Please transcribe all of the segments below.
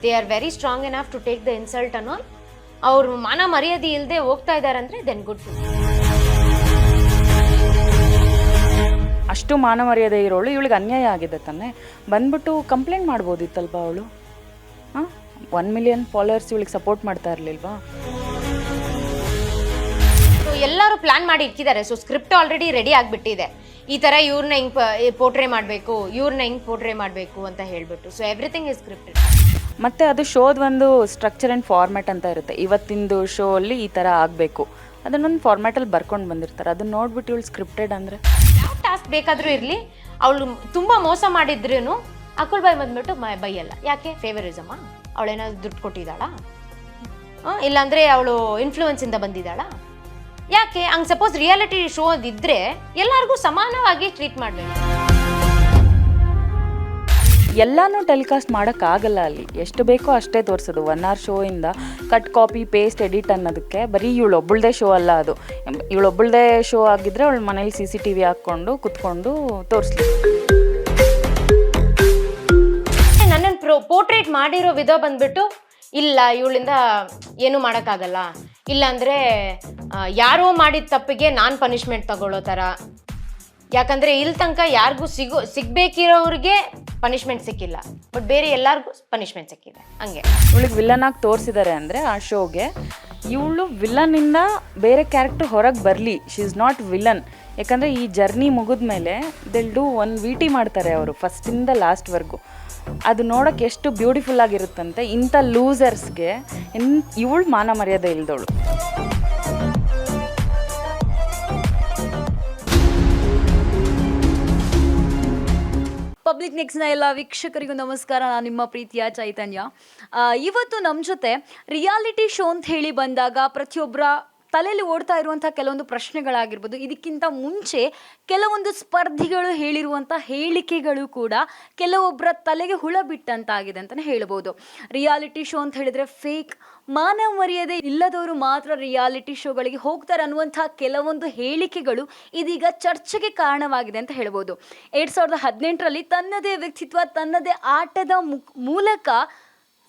They are very strong enough to take the insult ಅನ್ನೋ ಅವ್ರು ಮಾನ ಮರ್ಯಾದೆ ಇಲ್ಲದೆ ಹೋಗ್ತಾ ಇದ್ದಾರೆ ಅಂದರೆ ದೆನ್ ಗುಡ್. ಅಷ್ಟು ಮಾನ ಮರ್ಯಾದೆ ಇರೋಳು ಇವಳಿಗೆ ಅನ್ಯಾಯ ಆಗಿದೆ ತಾನೆ, ಬಂದ್ಬಿಟ್ಟು ಕಂಪ್ಲೇಂಟ್ ಮಾಡ್ಬೋದಿತ್ತಲ್ವಾ ಅವಳು. ಹಾಂ, 1 ಮಿಲಿಯನ್ ಫಾಲೋವರ್ಸ್ ಇವಳಿಗೆ ಸಪೋರ್ಟ್ ಮಾಡ್ತಾ ಇರಲಿಲ್ವಾ? ಎಲ್ಲರೂ ಪ್ಲಾನ್ ಮಾಡಿ ಇಕ್ಕಿದ್ದಾರೆ. ಸೊ ಸ್ಕ್ರಿಪ್ಟ್ ಆಲ್ರೆಡಿ ರೆಡಿ ಆಗಿಬಿಟ್ಟಿದೆ. ಈ ಥರ ಇವ್ರನ್ನ ಹಿಂಗೆ ಪೋರ್ಟ್ರೇ ಮಾಡಬೇಕು, ಇವ್ರನ್ನ ಹಿಂಗೆ ಪೋರ್ಟ್ರೇ ಮಾಡಬೇಕು ಅಂತ ಹೇಳಿಬಿಟ್ಟು. So everything is scripted. ಮತ್ತು ಅದು ಶೋದ ಒಂದು ಸ್ಟ್ರಕ್ಚರ್ ಆ್ಯಂಡ್ ಫಾರ್ಮ್ಯಾಟ್ ಅಂತ ಇರುತ್ತೆ. ಇವತ್ತಿಂದು ಶೋ ಅಲ್ಲಿ ಈ ಥರ ಆಗಬೇಕು, ಅದನ್ನೊಂದು ಫಾರ್ಮ್ಯಾಟಲ್ಲಿ ಬರ್ಕೊಂಡು ಬಂದಿರ್ತಾರೆ. ಅದನ್ನ ನೋಡ್ಬಿಟ್ಟು ಇವಳು ಸ್ಕ್ರಿಪ್ಟೆಡ್ ಅಂದರೆ ಯಾವ ಟಾಸ್ಕ್ ಬೇಕಾದರೂ ಇರಲಿ, ಅವಳು ತುಂಬ ಮೋಸ ಮಾಡಿದ್ರೂ ಅಕುಲ್ ಬಾಯ್ ಬಂದ್ಬಿಟ್ಟು ಬೈಯಲ್ಲ. ಯಾಕೆ? ಫೇವರಿಸಮ್ಮ? ಅವಳೇನಾದ್ರು ದುಡ್ಡು ಕೊಟ್ಟಿದ್ದಾಳಾ? ಇಲ್ಲಾಂದರೆ ಅವಳು ಇನ್ಫ್ಲೂಯೆನ್ಸಿಂದ ಬಂದಿದ್ದಾಳಾ? ಯಾಕೆ? ಹಂಗೆ ಸಪೋಸ್ ರಿಯಾಲಿಟಿ ಶೋ ಇದ್ದರೆ ಎಲ್ಲರಿಗೂ ಸಮಾನವಾಗಿ ಟ್ರೀಟ್ ಮಾಡಬೇಕು. ಎಲ್ಲನೂ ಟೆಲಿಕಾಸ್ಟ್ ಮಾಡೋಕ್ಕಾಗಲ್ಲ. ಅಲ್ಲಿ ಎಷ್ಟು ಬೇಕೋ ಅಷ್ಟೇ ತೋರಿಸೋದು. 1 hour ಶೋಯಿಂದ ಕಟ್ ಕಾಪಿ ಪೇಸ್ಟ್ ಎಡಿಟ್ ಅನ್ನೋದಕ್ಕೆ ಬರೀ ಇವಳೊಬ್ಬಳದೇ ಶೋ ಅಲ್ಲ ಅದು. ಇವಳೊಬ್ಬಳದೇ ಶೋ ಆಗಿದ್ದರೆ ಅವಳ ಮನೇಲಿ CCTV ಹಾಕ್ಕೊಂಡು ಕುತ್ಕೊಂಡು ತೋರಿಸ್ಲಿ. ನನ್ನನ್ನು ಪೋರ್ಟ್ರೇಟ್ ಮಾಡಿರೋ ವಿಧ ಬಂದ್ಬಿಟ್ಟು ಇಲ್ಲ ಇವಳಿಂದ ಏನೂ ಮಾಡೋಕ್ಕಾಗಲ್ಲ, ಇಲ್ಲಾಂದರೆ ಯಾರೋ ಮಾಡಿದ ತಪ್ಪಿಗೆ ನಾನು ಪನಿಷ್ಮೆಂಟ್ ತಗೊಳ್ಳೋ ಥರ. ಯಾಕಂದರೆ ಇಲ್ಲಿ ತನಕ ಯಾರಿಗೂ ಸಿಗಬೇಕಿರೋರಿಗೆ ಪನಿಷ್ಮೆಂಟ್ ಸಿಕ್ಕಿಲ್ಲ, ಬಟ್ ಬೇರೆ ಎಲ್ಲರಿಗೂ ಪನಿಷ್ಮೆಂಟ್ ಸಿಕ್ಕಿದೆ. ಹಂಗೆ ಇವಳಿಗೆ ವಿಲನ್ ಆಗಿ ತೋರಿಸಿದ್ದಾರೆ ಅಂದರೆ ಆ ಶೋಗೆ ಇವಳು ವಿಲನ್ನಿಂದ ಬೇರೆ ಕ್ಯಾರೆಕ್ಟರ್ ಹೊರಗೆ ಬರಲಿ. She is not villain. ಯಾಕಂದರೆ ಈ ಜರ್ನಿ ಮುಗಿದ ಮೇಲೆ ದಿಲ್ ಡೂ 1 VT ಮಾಡ್ತಾರೆ ಅವರು ಫಸ್ಟಿಂದ ಲಾಸ್ಟ್ವರೆಗೂ. ಅದು ನೋಡೋಕ್ಕೆ ಎಷ್ಟು ಬ್ಯೂಟಿಫುಲ್ ಆಗಿರುತ್ತಂತೆ. ಇಂಥ ಲೂಸರ್ಸ್ಗೆ ಇವಳು ಮಾನ ಮರ್ಯಾದೆ ಇಲ್ದವಳು. ಪಬ್ಲಿಕ್ ನೆಕ್ಸ್ಟ್ನ ಎಲ್ಲ ವೀಕ್ಷಕರಿಗೂ ನಮಸ್ಕಾರ. ನಾನು ನಿಮ್ಮ ಪ್ರೀತಿಯ ಚೈತನ್ಯ. ಇವತ್ತು ನಮ್ಮ ಜೊತೆ ರಿಯಾಲಿಟಿ ಶೋ ಅಂತ ಹೇಳಿ ಬಂದಾಗ ಪ್ರತಿಯೊಬ್ಬರ ತಲೆಯಲ್ಲಿ ಓಡ್ತಾ ಇರುವಂಥ ಕೆಲವೊಂದು ಪ್ರಶ್ನೆಗಳಾಗಿರ್ಬೋದು, ಇದಕ್ಕಿಂತ ಮುಂಚೆ ಕೆಲವೊಂದು ಸ್ಪರ್ಧಿಗಳು ಹೇಳಿರುವಂಥ ಹೇಳಿಕೆಗಳು ಕೂಡ ಕೆಲವೊಬ್ಬರ ತಲೆಗೆ ಹುಳ ಬಿಟ್ಟಂತಾಗಿದೆ ಅಂತಲೇ ಹೇಳ್ಬೋದು. ರಿಯಾಲಿಟಿ ಶೋ ಅಂತ ಹೇಳಿದರೆ ಫೇಕ್, ಮಾನವ ಮರ್ಯಾದೆ ಇಲ್ಲದವರು ಮಾತ್ರ ರಿಯಾಲಿಟಿ ಶೋಗಳಿಗೆ ಹೋಗ್ತಾರೆ ಅನ್ನುವಂಥ ಕೆಲವೊಂದು ಹೇಳಿಕೆಗಳು ಇದೀಗ ಚರ್ಚೆಗೆ ಕಾರಣವಾಗಿದೆ ಅಂತ ಹೇಳ್ಬೋದು. 2018ರಲ್ಲಿ ತನ್ನದೇ ವ್ಯಕ್ತಿತ್ವ, ತನ್ನದೇ ಆಟದ ಮೂಲಕ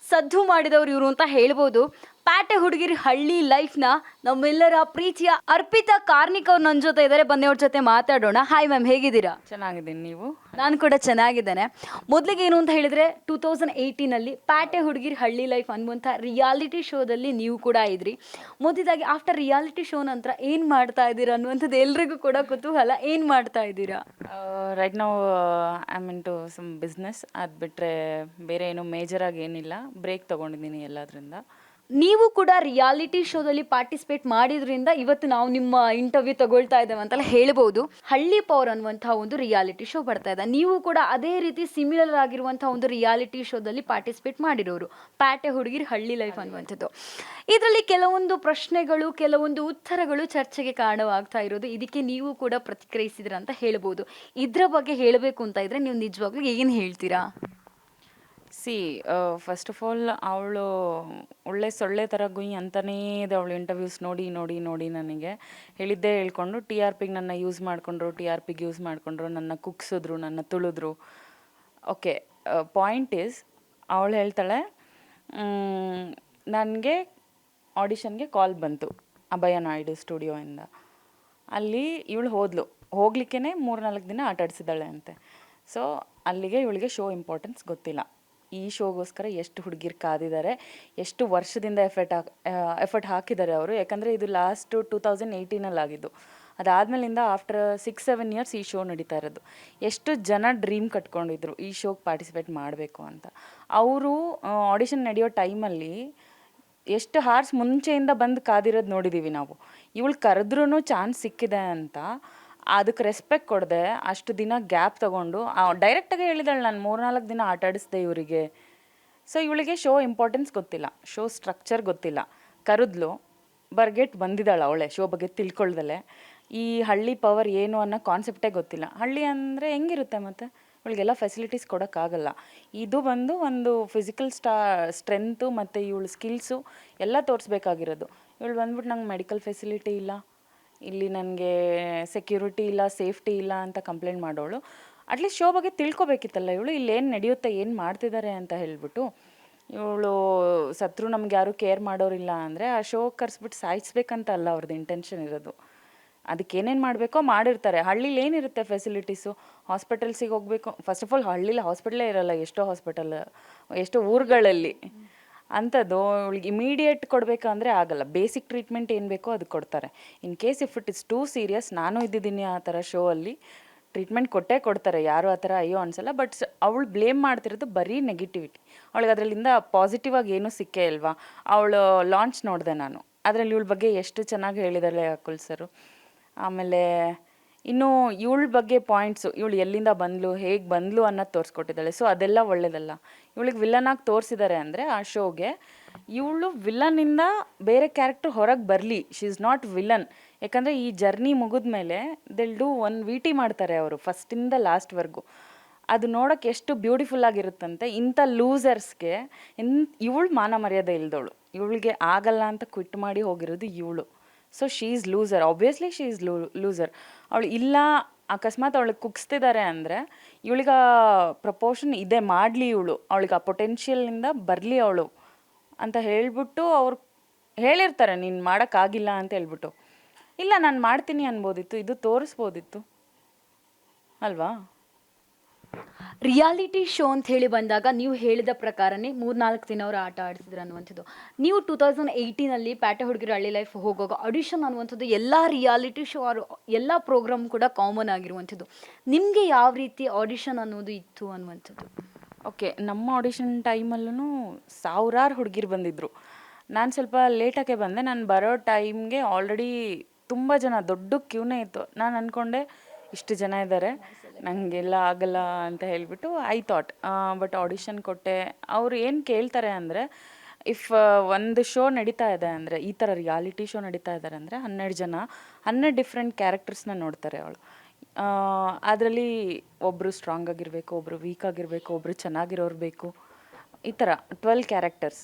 ಸದ್ದು ಮಾಡಿದವರು ಇವರು ಅಂತ ಹೇಳ್ಬೋದು. ಪ್ಯಾಟೆ ಹುಡುಗಿರಿ ಹಳ್ಳಿ ಲೈಫ್ನ ನಮ್ಮೆಲ್ಲರ ಪ್ರೀತಿಯ ಅರ್ಪಿತಾ ಕಾರ್ನಿಕ್ ಅವ್ರು ನನ್ನ ಜೊತೆ ಇದ್ದಾರೆ. ಬನ್ನಿ ಅವ್ರ ಜೊತೆ ಮಾತಾಡೋಣ. ಹಾಯ್ ಮ್ಯಾಮ್, ಹೇಗಿದ್ದೀರಾ? ಚೆನ್ನಾಗಿದ್ದೀನಿ, ನೀವು? ನಾನು ಕೂಡ ಚೆನ್ನಾಗಿದ್ದೇನೆ. ಮೊದಲಿಗೆ ಏನು ಅಂತ ಹೇಳಿದರೆ 2018ನಲ್ಲಿ ಪ್ಯಾಟೆ ಹುಡುಗಿರಿ ಹಳ್ಳಿ ಲೈಫ್ ಅನ್ನುವಂಥ ರಿಯಾಲಿಟಿ ಶೋದಲ್ಲಿ ನೀವು ಕೂಡ ಇದ್ರಿ. ಮೊದಲಾಗಿ ಆಫ್ಟರ್ ರಿಯಾಲಿಟಿ ಶೋ ನಂತರ ಏನು ಮಾಡ್ತಾ ಇದ್ದೀರಾ ಅನ್ನುವಂಥದ್ದು ಎಲ್ರಿಗೂ ಕೂಡ ಕುತೂಹಲ. ಏನು ಮಾಡ್ತಾ ಇದ್ದೀರಾ? ರೈಟ್ ನಾವು I am in to some business. ಅದು ಬಿಟ್ಟರೆ ಬೇರೆ ಏನು ಮೇಜರಾಗಿ ಏನಿಲ್ಲ. ಬ್ರೇಕ್ ತೊಗೊಂಡಿದ್ದೀನಿ ಎಲ್ಲದರಿಂದ. ನೀವು ಕೂಡ ರಿಯಾಲಿಟಿ ಶೋದಲ್ಲಿ ಪಾರ್ಟಿಸಿಪೇಟ್ ಮಾಡಿದ್ರಿಂದ ಇವತ್ತು ನಾವು ನಿಮ್ಮ ಇಂಟರ್ವ್ಯೂ ತಗೊಳ್ತಾ ಇದ್ದೇವೆ ಅಂತೆಲ್ಲ ಹೇಳ್ಬೋದು. ಹಳ್ಳಿ ಪವರ್ ಅನ್ನುವಂಥ ಒಂದು ರಿಯಾಲಿಟಿ ಶೋ ಬರ್ತಾ ಇದೆ. ನೀವು ಕೂಡ ಅದೇ ರೀತಿ ಸಿಮಿಲರ್ ಆಗಿರುವಂಥ ಒಂದು ರಿಯಾಲಿಟಿ ಶೋದಲ್ಲಿ ಪಾರ್ಟಿಸಿಪೇಟ್ ಮಾಡಿರೋರು, ಪ್ಯಾಟೆ ಹುಡುಗಿರ್ ಹಳ್ಳಿ ಲೈಫ್ ಅನ್ನುವಂಥದ್ದು. ಇದರಲ್ಲಿ ಕೆಲವೊಂದು ಪ್ರಶ್ನೆಗಳು, ಕೆಲವೊಂದು ಉತ್ತರಗಳು ಚರ್ಚೆಗೆ ಕಾರಣವಾಗ್ತಾ ಇರೋದು. ಇದಕ್ಕೆ ನೀವು ಕೂಡ ಪ್ರತಿಕ್ರಿಯಿಸಿದ್ರ ಅಂತ ಹೇಳ್ಬೋದು. ಇದ್ರ ಬಗ್ಗೆ ಹೇಳಬೇಕು ಅಂತ ಇದ್ರೆ ನೀವು ನಿಜವಾಗ್ಲೂ ಏನು ಹೇಳ್ತೀರಾ? ಫಸ್ಟ್ ಆಫ್ ಆಲ್ ಅವಳು ಒಳ್ಳೆ ಸೊಳ್ಳೆ ಥರ ಗುಯ್ ಅಂತಲೇ ಇದೆ. ಅವಳು ಇಂಟರ್ವ್ಯೂಸ್ ನೋಡಿ ನೋಡಿ ನೋಡಿ ನನಗೆ ಹೇಳಿದ್ದೇ ಹೇಳ್ಕೊಂಡು TRPಗೆ ನನ್ನ ಯೂಸ್ ಮಾಡಿಕೊಂಡ್ರು, TRPಗೆ ಯೂಸ್ ಮಾಡಿಕೊಂಡ್ರು, ನನ್ನ ಕುಗ್ಸಿದ್ರು, ನನ್ನ ತುಳಿದ್ರು. ಓಕೆ, ಪಾಯಿಂಟ್ ಈಸ್ ಅವಳು ಹೇಳ್ತಾಳೆ, ನನಗೆ ಆಡಿಷನ್ಗೆ ಕಾಲ್ ಬಂತು ಅಭಯ ನಾಯ್ಡು ಸ್ಟುಡಿಯೋಯಿಂದ. ಅಲ್ಲಿ ಇವಳು ಹೋಗ್ಲಿಕ್ಕೇ 3-4 ದಿನ ಆಟ ಆಡಿಸಿದ್ದಾಳೆ ಅಂತೆ. ಸೊ ಅಲ್ಲಿಗೆ ಇವಳಿಗೆ ಶೋ ಇಂಪಾರ್ಟೆನ್ಸ್ ಗೊತ್ತಿಲ್ಲ. ಈ ಶೋಗೋಸ್ಕರ ಎಷ್ಟು ಹುಡುಗಿರು ಕಾದಿದ್ದಾರೆ, ಎಷ್ಟು ವರ್ಷದಿಂದ ಎಫರ್ಟ್ ಹಾಕಿದ್ದಾರೆ ಅವರು. ಯಾಕಂದರೆ ಇದು ಲಾಸ್ಟ್ 2018ನಲ್ಲಿ ಆಗಿದ್ದು. ಅದಾದಮೇಲಿಂದ ಆಫ್ಟರ್ 6-7 ಇಯರ್ಸ್ ಈ ಶೋ ನಡೀತಾ ಇರೋದು. ಎಷ್ಟು ಜನ ಡ್ರೀಮ್ ಕಟ್ಕೊಂಡಿದ್ರು ಈ ಶೋಗೆ ಪಾರ್ಟಿಸಿಪೇಟ್ ಮಾಡಬೇಕು ಅಂತ. ಅವರು ಆಡಿಷನ್ ನಡೆಯೋ ಟೈಮಲ್ಲಿ ಎಷ್ಟು ಹಾರ್ಸ್ ಮುಂಚೆಯಿಂದ ಬಂದು ಕಾದಿರೋದು ನೋಡಿದ್ದೀವಿ ನಾವು. ಇವಳು ಕರೆದ್ರೂ ಚಾನ್ಸ್ ಸಿಕ್ಕಿದೆ ಅಂತ ಅದಕ್ಕೆ ರೆಸ್ಪೆಕ್ಟ್ ಕೊಡದೆ ಅಷ್ಟು ದಿನ ಗ್ಯಾಪ್ ತೊಗೊಂಡು ಡೈರೆಕ್ಟಾಗಿ ಹೇಳಿದಾಳೆ, ನಾನು 3-4 ದಿನ ಆಟ ಆಡಿಸ್ದೆ ಇವರಿಗೆ. ಸೊ ಇವಳಿಗೆ ಶೋ ಇಂಪಾರ್ಟೆನ್ಸ್ ಗೊತ್ತಿಲ್ಲ, ಶೋ ಸ್ಟ್ರಕ್ಚರ್ ಗೊತ್ತಿಲ್ಲ. ಕರೆದ್ಲು, ಬರ್ಗೆಟ್ ಬಂದಿದ್ದಾಳೆ ಅವಳೆ ಶೋ ಬಗ್ಗೆ ತಿಳ್ಕೊಳ್ದಲೆ. ಈ ಹಳ್ಳಿ ಪವರ್ ಏನು ಅನ್ನೋ ಕಾನ್ಸೆಪ್ಟೇ ಗೊತ್ತಿಲ್ಲ. ಹಳ್ಳಿ ಅಂದರೆ ಹೆಂಗಿರುತ್ತೆ ಮತ್ತು ಇವಳಿಗೆಲ್ಲ ಫೆಸಿಲಿಟೀಸ್ ಕೊಡೋಕ್ಕಾಗಲ್ಲ. ಇದು ಬಂದು ಒಂದು ಫಿಸಿಕಲ್ ಸ್ಟ್ರೆಂತು ಮತ್ತು ಇವಳು ಸ್ಕಿಲ್ಸು ಎಲ್ಲ ತೋರಿಸ್ಬೇಕಾಗಿರೋದು. ಇವಳು ಬಂದ್ಬಿಟ್ಟು ನಂಗೆ ಮೆಡಿಕಲ್ ಫೆಸಿಲಿಟಿ ಇಲ್ಲ, ಇಲ್ಲಿ ನನಗೆ ಸೆಕ್ಯೂರಿಟಿ ಇಲ್ಲ, ಸೇಫ್ಟಿ ಇಲ್ಲ ಅಂತ ಕಂಪ್ಲೇಂಟ್ ಮಾಡೋಳು. ಅಟ್ಲೀಸ್ಟ್ ಶೋ ಬಗ್ಗೆ ತಿಳ್ಕೊಬೇಕಿತ್ತಲ್ಲ ಇವಳು, ಇಲ್ಲಿ ಏನು ನಡೆಯುತ್ತೆ, ಏನು ಮಾಡ್ತಿದ್ದಾರೆ ಅಂತ ಹೇಳ್ಬಿಟ್ಟು. ಇವಳು ಸತ್ರು ನಮ್ಗೆ ಯಾರೂ ಕೇರ್ ಮಾಡೋರಿಲ್ಲ ಅಂದರೆ ಆ ಶೋ ಕರೆಸ್ಬಿಟ್ಟು ಸಾಯಿಸ್ಬೇಕಂತ ಅಲ್ಲ ಅವ್ರದ್ದು ಇಂಟೆನ್ಷನ್ ಇರೋದು. ಅದಕ್ಕೆ ಏನೇನು ಮಾಡಬೇಕೋ ಮಾಡಿರ್ತಾರೆ. ಹಳ್ಳೀಲಿ ಏನಿರುತ್ತೆ ಫೆಸಿಲಿಟೀಸು, ಹಾಸ್ಪಿಟಲ್ಸಿಗೆ ಹೋಗಬೇಕು. ಫಸ್ಟ್ ಆಫ್ ಆಲ್ ಹಳ್ಳೀಲಿ ಹಾಸ್ಪಿಟ್ಲೇ ಇರೋಲ್ಲ, ಎಷ್ಟೋ ಹಾಸ್ಪಿಟಲ್, ಎಷ್ಟೋ ಊರುಗಳಲ್ಲಿ. ಅಂಥದ್ದು ಅವಳಿಗೆ ಇಮಿಡಿಯೇಟ್ ಕೊಡಬೇಕಂದ್ರೆ ಆಗಲ್ಲ. ಬೇಸಿಕ್ ಟ್ರೀಟ್ಮೆಂಟ್ ಏನು ಬೇಕೋ ಅದು ಕೊಡ್ತಾರೆ. In case if it is too serious, ನಾನು ಇದ್ದಿದ್ದೀನಿ ಆ ಥರ ಶೋ ಅಲ್ಲಿ, ಟ್ರೀಟ್ಮೆಂಟ್ ಕೊಟ್ಟೇ ಕೊಡ್ತಾರೆ, ಯಾರು ಆ ಥರ ಅಯ್ಯೋ ಅನ್ಸಲ್ಲ. ಬಟ್ ಅವಳು ಬ್ಲೇಮ್ ಮಾಡ್ತಿರೋದು ಬರೀ ನೆಗೆಟಿವಿಟಿ. ಅವಳಿಗೆ ಅದರಲ್ಲಿಂದ ಪಾಸಿಟಿವ್ ಆಗಿ ಏನೂ ಸಿಕ್ಕೇ ಇಲ್ವಾ. ಅವಳು ಲಾಂಚ್ ನೋಡಿದೆ ನಾನು, ಅದರಲ್ಲಿ ಇವಳ ಬಗ್ಗೆ ಎಷ್ಟು ಚೆನ್ನಾಗಿ ಹೇಳಿದಾಳೆ ಅಕುಲ್ ಸರು. ಆಮೇಲೆ ಇನ್ನು ಇವಳ ಬಗ್ಗೆ ಪಾಯಿಂಟ್ಸು, ಇವಳು ಎಲ್ಲಿಂದ ಬಂದ್ಲು, ಹೇಗೆ ಬಂದ್ಲು ಅನ್ನೋದು ತೋರಿಸ್ಕೊಟ್ಟಿದ್ದಾಳೆ. ಸೊ ಅದೆಲ್ಲ ಒಳ್ಳೇದಲ್ಲ. ಇವಳಿಗೆ ವಿಲನಾಗಿ ತೋರಿಸಿದ್ದಾರೆ ಅಂದರೆ ಆ ಶೋಗೆ, ಇವಳು ವಿಲನ್ನಿಂದ ಬೇರೆ ಕ್ಯಾರೆಕ್ಟರ್ ಹೊರಗೆ ಬರಲಿ, ಶಿ ಇಸ್ ನಾಟ್ ವಿಲನ್. ಯಾಕಂದರೆ ಈ ಜರ್ನಿ ಮುಗಿದ್ಮೇಲೆ ದಿಲ್ ಡೂ ಒನ್ ವಿ ಟಿ ಮಾಡ್ತಾರೆ ಅವರು ಫಸ್ಟಿಂದ ಲಾಸ್ಟ್ವರೆಗೂ. ಅದು ನೋಡೋಕ್ಕೆ ಎಷ್ಟು ಬ್ಯೂಟಿಫುಲ್ ಆಗಿರುತ್ತಂತೆ. ಇಂಥ ಲೂಸರ್ಸ್ಗೆ ಇವಳು ಮಾನ ಮರ್ಯಾದೆ ಇಲ್ದವಳು, ಇವಳಿಗೆ ಆಗಲ್ಲ ಅಂತ ಕ್ವಿಟ್ ಮಾಡಿ ಹೋಗಿರೋದು ಇವಳು. So she is loser, obviously she is loser. ಅವಳು ಇಲ್ಲ ಅಕಸ್ಮಾತ್ ಅವಳಿಗೆ ಕುಗ್ಸ್ತಿದ್ದಾರೆ ಅಂದರೆ ಇವಳಿಗೆ ಪ್ರಪೋರ್ಷನ್ ಇದೆ, ಮಾಡಲಿ ಇವಳು, ಅವಳಿಗೆ ಆ ಪೊಟೆನ್ಷಿಯಲ್ನಿಂದ ಬರಲಿ ಅವಳು ಅಂತ ಹೇಳ್ಬಿಟ್ಟು ಅವ್ರು ಹೇಳಿರ್ತಾರೆ ನೀನು ಮಾಡೋಕ್ಕಾಗಿಲ್ಲ ಅಂತ ಹೇಳ್ಬಿಟ್ಟು. ಇಲ್ಲ ನಾನು ಮಾಡ್ತೀನಿ ಅನ್ಬೋದಿತ್ತು, ಇದು ತೋರಿಸ್ಬೋದಿತ್ತು ಅಲ್ವಾ. ರಿಯಾಲಿಟಿ ಶೋ ಅಂತ ಹೇಳಿ ಬಂದಾಗ ನೀವು ಹೇಳಿದ ಪ್ರಕಾರನೇ 3-4 ದಿನ ಅವರು ಆಟ ಆಡ್ತಿದ್ರು ಅನ್ನುವಂಥದ್ದು. ನೀವು 2018 ಪ್ಯಾಟೆ ಹುಡುಗಿರು ಹಳ್ಳಿ ಲೈಫ್ ಹೋಗುವಾಗ ಆಡಿಷನ್ ಅನ್ನುವಂಥದ್ದು ಎಲ್ಲ ರಿಯಾಲಿಟಿ ಶೋ ಎಲ್ಲ ಪ್ರೋಗ್ರಾಮ್ ಕೂಡ ಕಾಮನ್ ಆಗಿರುವಂಥದ್ದು. ನಿಮಗೆ ಯಾವ ರೀತಿ ಆಡಿಷನ್ ಅನ್ನೋದು ಇತ್ತು ಅನ್ನುವಂಥದ್ದು? ಓಕೆ, ನಮ್ಮ ಆಡಿಷನ್ ಟೈಮಲ್ಲೂ ಸಾವಿರಾರು ಹುಡುಗಿರು ಬಂದಿದ್ದರು. ನಾನು ಸ್ವಲ್ಪ ಲೇಟಾಗೆ ಬಂದೆ. ನಾನು ಬರೋ ಟೈಮ್ಗೆ ಆಲ್ರೆಡಿ ತುಂಬ ಜನ, ದೊಡ್ಡ ಕ್ಯೂನೇ ಇತ್ತು. ನಾನು ಅಂದ್ಕೊಂಡೆ ಇಷ್ಟು ಜನ ಇದ್ದಾರೆ, ನನಗೆಲ್ಲ ಆಗಲ್ಲ ಅಂತ ಹೇಳಿಬಿಟ್ಟು ಐ ಥಾಟ್. ಬಟ್ ಆಡಿಷನ್ ಕೊಟ್ಟೆ. ಅವರು ಏನು ಕೇಳ್ತಾರೆ ಅಂದರೆ, ಇಫ್ ಒಂದು ಶೋ ನಡೀತಾ ಇದೆ ಅಂದರೆ, ಈ ಥರ ರಿಯಾಲಿಟಿ ಶೋ ನಡೀತಾ ಇದ್ದಾರೆ ಅಂದರೆ 12 ಜನ 12 ಡಿಫ್ರೆಂಟ್ ಕ್ಯಾರೆಕ್ಟರ್ಸ್ನ ನೋಡ್ತಾರೆ ಅವಳು. ಅದರಲ್ಲಿ ಒಬ್ಬರು ಸ್ಟ್ರಾಂಗ್ ಆಗಿರಬೇಕು, ಒಬ್ಬರು ವೀಕ್ ಆಗಿರಬೇಕು, ಒಬ್ಬರು ಚೆನ್ನಾಗಿರೋರು ಬೇಕು. ಈ ಥರ 12 ಕ್ಯಾರೆಕ್ಟರ್ಸ್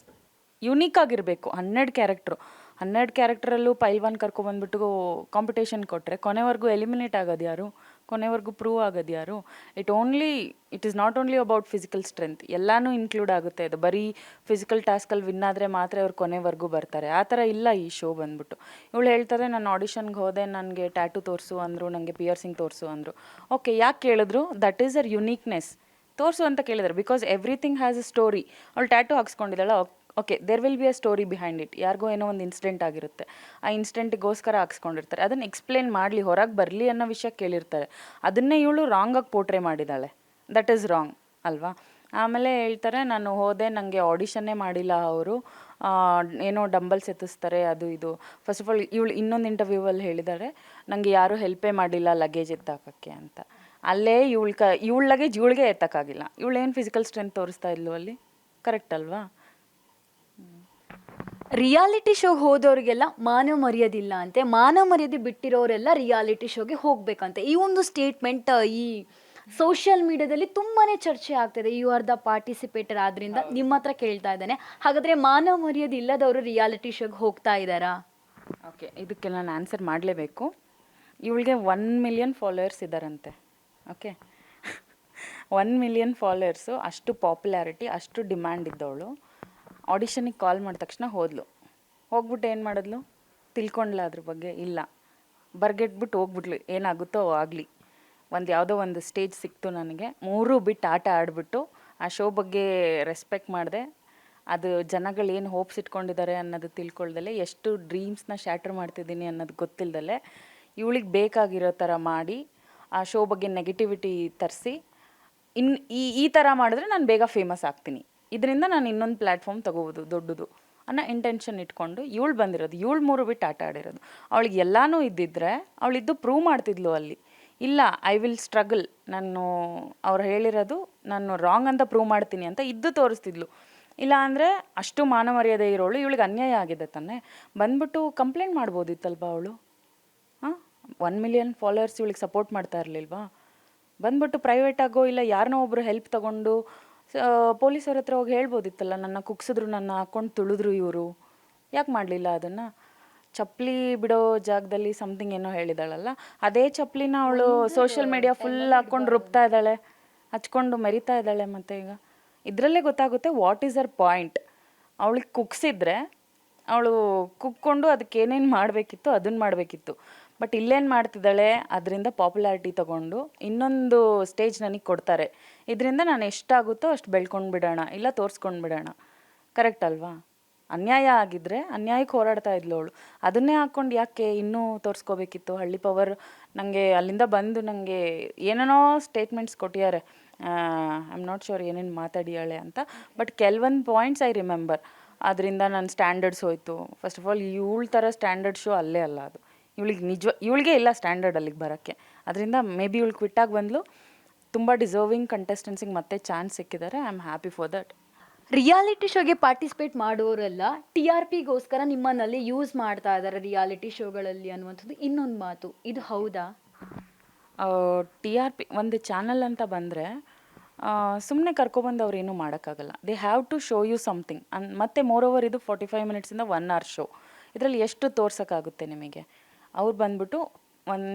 ಯುನೀಕ್ ಆಗಿರಬೇಕು. 12 ಕ್ಯಾರೆಕ್ಟ್ರಲ್ಲೂ ಪೈಲ್ವಾನ್ ಕರ್ಕೊಬಂದ್ಬಿಟ್ಟು ಕಾಂಪಿಟೇಷನ್ ಕೊಟ್ಟರೆ ಕೊನೆವರೆಗೂ ಎಲಿಮಿನೇಟ್ ಆಗೋದು ಯಾರು, ಕೊನೆವರೆಗೂ ಪ್ರೂವ್ ಆಗೋದು ಯಾರು? It is not only about physical strength, ಎಲ್ಲನೂ ಇನ್ಕ್ಲೂಡ್ ಆಗುತ್ತೆ. ಇದು ಬರೀ ಫಿಸಿಕಲ್ ಟಾಸ್ಕಲ್ಲಿ ವಿನ್ ಆದರೆ ಮಾತ್ರ ಅವ್ರು ಕೊನೆವರೆಗೂ ಬರ್ತಾರೆ, ಆ ಥರ ಇಲ್ಲ ಈ ಶೋ ಬಂದ್ಬಿಟ್ಟು. ಇವಳು ಹೇಳ್ತಾರೆ ನಾನು ಆಡಿಷನ್ಗೆ ಹೋದೆ, ನನಗೆ ಟ್ಯಾಟೂ ತೋರಿಸು ಅಂದರು, ನನಗೆ ಪಿಯರ್ಸಿಂಗ್ ತೋರಿಸು ಅಂದರು. ಓಕೆ, ಯಾಕೆ ಕೇಳಿದ್ರು? That is our uniqueness. ತೋರಿಸು ಅಂತ ಕೇಳಿದ್ರು, because everything has a story. ಅವಳು ಟ್ಯಾಟೂ ಹಾಕ್ಸ್ಕೊಂಡಿದ್ದಾಳೆ, okay, there will be a story behind it. ಯಾರಿಗೋ ಏನೋ ಒಂದು ಇನ್ಸಿಡೆಂಟ್ ಆಗಿರುತ್ತೆ, ಆ ಇನ್ಸಿಡೆಂಟಿಗೋಸ್ಕರ ಹಾಕ್ಸ್ಕೊಂಡಿರ್ತಾರೆ. ಅದನ್ನು ಎಕ್ಸ್ಪ್ಲೇನ್ ಮಾಡಲಿ, ಹೊರಗೆ ಬರಲಿ ಅನ್ನೋ ವಿಷಯ ಕೇಳಿರ್ತಾರೆ. ಅದನ್ನೇ ಇವಳು ರಾಂಗಾಗಿ ಪೋರ್ಟ್ರೇ ಮಾಡಿದ್ದಾಳೆ. ದಟ್ ಈಸ್ ರಾಂಗ್ ಅಲ್ವಾ. ಆಮೇಲೆ ಹೇಳ್ತಾರೆ ನಾನು ಹೋದೆ, ನನಗೆ ಆಡಿಷನ್ನೇ ಮಾಡಿಲ್ಲ ಅವರು, ಏನೋ ಡಂಬಲ್ಸ್ ಎತ್ತಿಸ್ತಾರೆ ಅದು ಇದು. ಫಸ್ಟ್ ಆಫ್ ಆಲ್ ಇವಳು ಇನ್ನೊಂದು ಇಂಟರ್ವ್ಯೂವಲ್ಲಿ ಹೇಳಿದ್ದಾರೆ, ನನಗೆ ಯಾರೂ ಹೆಲ್ಪೇ ಮಾಡಿಲ್ಲ ಲಗೇಜ್ ಎತ್ತಾಕೋಕ್ಕೆ ಅಂತ. ಅಲ್ಲೇ ಇವಳ ಲಗೇಜ್ ಇವಳಿಗೆ ಎತ್ತಕ್ಕಾಗಿಲ್ಲ. ಇವಳೇನು ಫಿಸಿಕಲ್ ಸ್ಟ್ರೆಂತ್ ತೋರಿಸ್ತಾ ಇದ್ಲು ಅಲ್ಲಿ, ಕರೆಕ್ಟ್ ಅಲ್ವಾ. ರಿಯಾಲಿಟಿ ಶೋ ಹೋದವ್ರಿಗೆಲ್ಲ ಮಾನ ಮರ್ಯಾದಿಲ್ಲ ಅಂತೆ, ಮಾನ ಮರ್ಯಾದೆ ಬಿಟ್ಟಿರೋರೆಲ್ಲ ರಿಯಾಲಿಟಿ ಶೋಗೆ ಹೋಗ್ಬೇಕಂತೆ. ಈ ಒಂದು ಸ್ಟೇಟ್ಮೆಂಟ್ ಈ ಸೋಷಿಯಲ್ ಮೀಡಿಯಾದಲ್ಲಿ ತುಂಬಾ ಚರ್ಚೆ ಆಗ್ತಿದೆ. ಯು ಆರ್ ದ ಪಾರ್ಟಿಸಿಪೇಟರ್, ಆದ್ರಿಂದ ನಿಮ್ಮ ಹತ್ರ ಕೇಳ್ತಾ ಇದ್ದಾನೆ, ಹಾಗಾದರೆ ಮಾನ ಮರ್ಯಾದೆ ಇಲ್ಲದವರು ರಿಯಾಲಿಟಿ ಶೋಗೆ ಹೋಗ್ತಾ ಇದ್ದಾರಾ? ಓಕೆ, ಇದಕ್ಕೆ ನಾನು ಆನ್ಸರ್ ಮಾಡಲೇಬೇಕು. ಇವಳಿಗೆ 1 ಮಿಲಿಯನ್ ಫಾಲೋವರ್ಸ್ ಇದ್ದಾರಂತೆ. ಓಕೆ, 1 ಮಿಲಿಯನ್ ಫಾಲೋವರ್ಸು, ಅಷ್ಟು ಪಾಪ್ಯುಲಾರಿಟಿ, ಅಷ್ಟು ಡಿಮ್ಯಾಂಡ್ ಇದ್ದವಳು ಆಡಿಷನಿಗೆ ಕಾಲ್ ಮಾಡಿದ ತಕ್ಷಣ ಹೋಗ್ಬಿಟ್ಟು ಏನು ಮಾಡಿದ್ಲು, ತಿಳ್ಕೊಂಡ್ಲ ಅದ್ರ ಬಗ್ಗೆ? ಇಲ್ಲ, ಬರ್ಗೆಟ್ಬಿಟ್ಟು ಹೋಗ್ಬಿಟ್ಲು, ಏನಾಗುತ್ತೋ ಆಗಲಿ. ಯಾವುದೋ ಒಂದು ಸ್ಟೇಜ್ ಸಿಕ್ತು ನನಗೆ, 3 ಬಿಟ್ಟು ಆಟ ಆಡಿಬಿಟ್ಟು ಆ ಶೋ ಬಗ್ಗೆ ರೆಸ್ಪೆಕ್ಟ್ ಮಾಡಿದೆ. ಅದು ಜನಗಳೇನು ಹೋಪ್ಸ್ ಇಟ್ಕೊಂಡಿದ್ದಾರೆ ಅನ್ನೋದು ತಿಳ್ಕೊಳ್ದಲೆ, ಎಷ್ಟು ಡ್ರೀಮ್ಸ್ನ ಶ್ಯಾಟರ್ ಮಾಡ್ತಿದ್ದೀನಿ ಅನ್ನೋದು ಗೊತ್ತಿಲ್ದಲೆ, ಇವಳಿಗೆ ಬೇಕಾಗಿರೋ ಥರ ಮಾಡಿ ಆ ಶೋ ಬಗ್ಗೆ ನೆಗೆಟಿವಿಟಿ ತರಿಸಿ, ಈ ಥರ ಮಾಡಿದ್ರೆ ನಾನು ಬೇಗ ಫೇಮಸ್ ಆಗ್ತೀನಿ, ಇದರಿಂದ ನಾನು ಇನ್ನೊಂದು ಪ್ಲ್ಯಾಟ್ಫಾರ್ಮ್ ತೊಗೋಬೋದು ದೊಡ್ಡದು ಅನ್ನೋ ಇಂಟೆನ್ಷನ್ ಇಟ್ಕೊಂಡು ಇವಳು ಬಂದಿರೋದು. ಇವಳು 3 ಬಿಟ್ಟು ಆಟ ಆಡಿರೋದು. ಅವಳಿಗೆ ಎಲ್ಲನೂ ಇದ್ದಿದ್ರೆ ಅವಳಿದ್ದು ಪ್ರೂವ್ ಮಾಡ್ತಿದ್ಲು ಅಲ್ಲಿ. ಇಲ್ಲ, ಐ ವಿಲ್ ಸ್ಟ್ರಗಲ್, ನಾನು ಅವ್ರು ಹೇಳಿರೋದು ನಾನು ರಾಂಗ್ ಅಂತ ಪ್ರೂವ್ ಮಾಡ್ತೀನಿ ಅಂತ ಇದ್ದು ತೋರಿಸ್ತಿದ್ಲು. ಇಲ್ಲ ಅಂದರೆ ಅಷ್ಟು ಮಾನ ಮರ್ಯಾದೆ ಇರೋಳು, ಇವಳಿಗೆ ಅನ್ಯಾಯ ಆಗಿದೆ ತಾನೆ, ಬಂದ್ಬಿಟ್ಟು ಕಂಪ್ಲೇಂಟ್ ಮಾಡ್ಬೋದಿತ್ತಲ್ವ ಅವಳು. 1 ಮಿಲಿಯನ್ ಫಾಲೋವರ್ಸ್ ಇವಳಿಗೆ ಸಪೋರ್ಟ್ ಮಾಡ್ತಾ ಇರಲಿಲ್ವಾ? ಬಂದ್ಬಿಟ್ಟು ಪ್ರೈವೇಟಾಗೋ ಇಲ್ಲ ಯಾರನ್ನೋ ಒಬ್ಬರು ಹೆಲ್ಪ್ ತೊಗೊಂಡು ಪೊಲೀಸವ್ರ ಹತ್ರ ಹೋಗಿ ಹೇಳ್ಬೋದಿತ್ತಲ್ಲ, ನನ್ನ ಕುಗ್ಸಿದ್ರು, ನನ್ನ ಹಾಕ್ಕೊಂಡು ತುಳಿದ್ರು ಇವರು, ಯಾಕೆ ಮಾಡಲಿಲ್ಲ ಅದನ್ನು? ಚಪ್ಪಲಿ ಬಿಡೋ ಜಾಗದಲ್ಲಿ ಸಮಥಿಂಗ್ ಏನೋ ಹೇಳಿದಾಳಲ್ಲ, ಅದೇ ಚಪ್ಪಲಿನ ಅವಳು ಸೋಷಿಯಲ್ ಮೀಡಿಯಾ ಫುಲ್ ಹಾಕ್ಕೊಂಡು ರುಬ್ತಾ ಇದ್ದಾಳೆ, ಹಚ್ಕೊಂಡು ಮೆರಿತಾ ಇದ್ದಾಳೆ. ಮತ್ತು ಈಗ ಇದರಲ್ಲೇ ಗೊತ್ತಾಗುತ್ತೆ ವಾಟ್ ಈಸ್ ಅರ್ ಪಾಯಿಂಟ್. ಅವಳಿಗೆ ಕುಗ್ಸಿದ್ರೆ ಅವಳು ಕುಕ್ಕೊಂಡು ಅದಕ್ಕೆ ಏನೇನು ಮಾಡಬೇಕಿತ್ತು ಅದನ್ನು ಮಾಡಬೇಕಿತ್ತು. ಬಟ್ ಇಲ್ಲೇನು ಮಾಡ್ತಿದ್ದಾಳೆ, ಅದರಿಂದ ಪಾಪ್ಯುಲಾರಿಟಿ ತೊಗೊಂಡು ಇನ್ನೊಂದು ಸ್ಟೇಜ್ ನನಗೆ ಕೊಡ್ತಾರೆ, ಇದರಿಂದ ನಾನು ಎಷ್ಟಾಗುತ್ತೋ ಅಷ್ಟು ಬೆಳ್ಕೊಂಡು ಬಿಡೋಣ, ಇಲ್ಲ ತೋರಿಸ್ಕೊಂಡು ಬಿಡೋಣ. ಕರೆಕ್ಟ್ ಅಲ್ವಾ? ಅನ್ಯಾಯ ಆಗಿದ್ದರೆ ಅನ್ಯಾಯಕ್ಕೆ ಹೋರಾಡ್ತಾ ಇದ್ಲು ಅವಳು. ಅದನ್ನೇ ಹಾಕ್ಕೊಂಡು ಯಾಕೆ ಇನ್ನೂ ತೋರಿಸ್ಕೋಬೇಕಿತ್ತು? ಹಳ್ಳಿ ಪವರ್ ನನಗೆ ಅಲ್ಲಿಂದ ಬಂದು ನನಗೆ ಏನೇನೋ ಸ್ಟೇಟ್ಮೆಂಟ್ಸ್ ಕೊಟ್ಟಿದ್ದಾರೆ, ಐ ಆಮ್ ನಾಟ್ ಶ್ಯೂರ್ ಏನೇನು ಮಾತಾಡಿಯಾಳೆ ಅಂತ. ಬಟ್ ಕೆಲವೊಂದು ಪಾಯಿಂಟ್ಸ್ ಐ ರಿಮೆಂಬರ್. ಅದರಿಂದ ನನ್ನ ಸ್ಟ್ಯಾಂಡರ್ಡ್ಸ್ ಹೋಯಿತು. ಫಸ್ಟ್ ಆಫ್ ಆಲ್ ಇವಳ ಥರ ಸ್ಟ್ಯಾಂಡರ್ಡ್ ಶೋ ಅಲ್ಲೇ ಅಲ್ಲ ಅದು. ಇವಳಿಗೆ ಇಲ್ಲ ಸ್ಟ್ಯಾಂಡರ್ಡ್ ಅಲ್ಲಿಗೆ ಬರೋಕ್ಕೆ. ಅದರಿಂದ ಮೇ ಬಿ ಇವಳು ಕ್ವಿಟ್ಟಾಗಿ ಬಂದಳು. ತುಂಬ ಡಿಸರ್ವಿಂಗ್ ಕಂಟೆಸ್ಟೆನ್ಸಿಗೆ ಮತ್ತೆ ಚಾನ್ಸ್ ಸಿಕ್ಕಿದ್ದಾರೆ. I am happy for that. Reality ಶೋಗೆ ಪಾರ್ಟಿಸಿಪೇಟ್ ಮಾಡೋರೆಲ್ಲ TRPಗೋಸ್ಕರ ನಿಮ್ಮನ್ನಲ್ಲಿ ಯೂಸ್ ಮಾಡ್ತಾ ಇದ್ದಾರೆ ರಿಯಾಲಿಟಿ ಶೋಗಳಲ್ಲಿ ಅನ್ನುವಂಥದ್ದು ಇನ್ನೊಂದು ಮಾತು, ಇದು ಹೌದಾ? TRP ಒಂದು ಚಾನಲ್ ಅಂತ ಬಂದರೆ ಸುಮ್ಮನೆ ಕರ್ಕೊಬಂದು ಅವ್ರು ಏನೂ ಮಾಡೋಕ್ಕಾಗಲ್ಲ. They have to show you something. ಮತ್ತು ಮೋರ್ ಓವರ್ ಇದು 45 ಮಿನಿಟ್ಸಿಂದ 1 hour ಶೋ. ಇದರಲ್ಲಿ ಎಷ್ಟು ತೋರ್ಸೋಕ್ಕಾಗುತ್ತೆ ನಿಮಗೆ? ಅವ್ರು ಬಂದ್ಬಿಟ್ಟು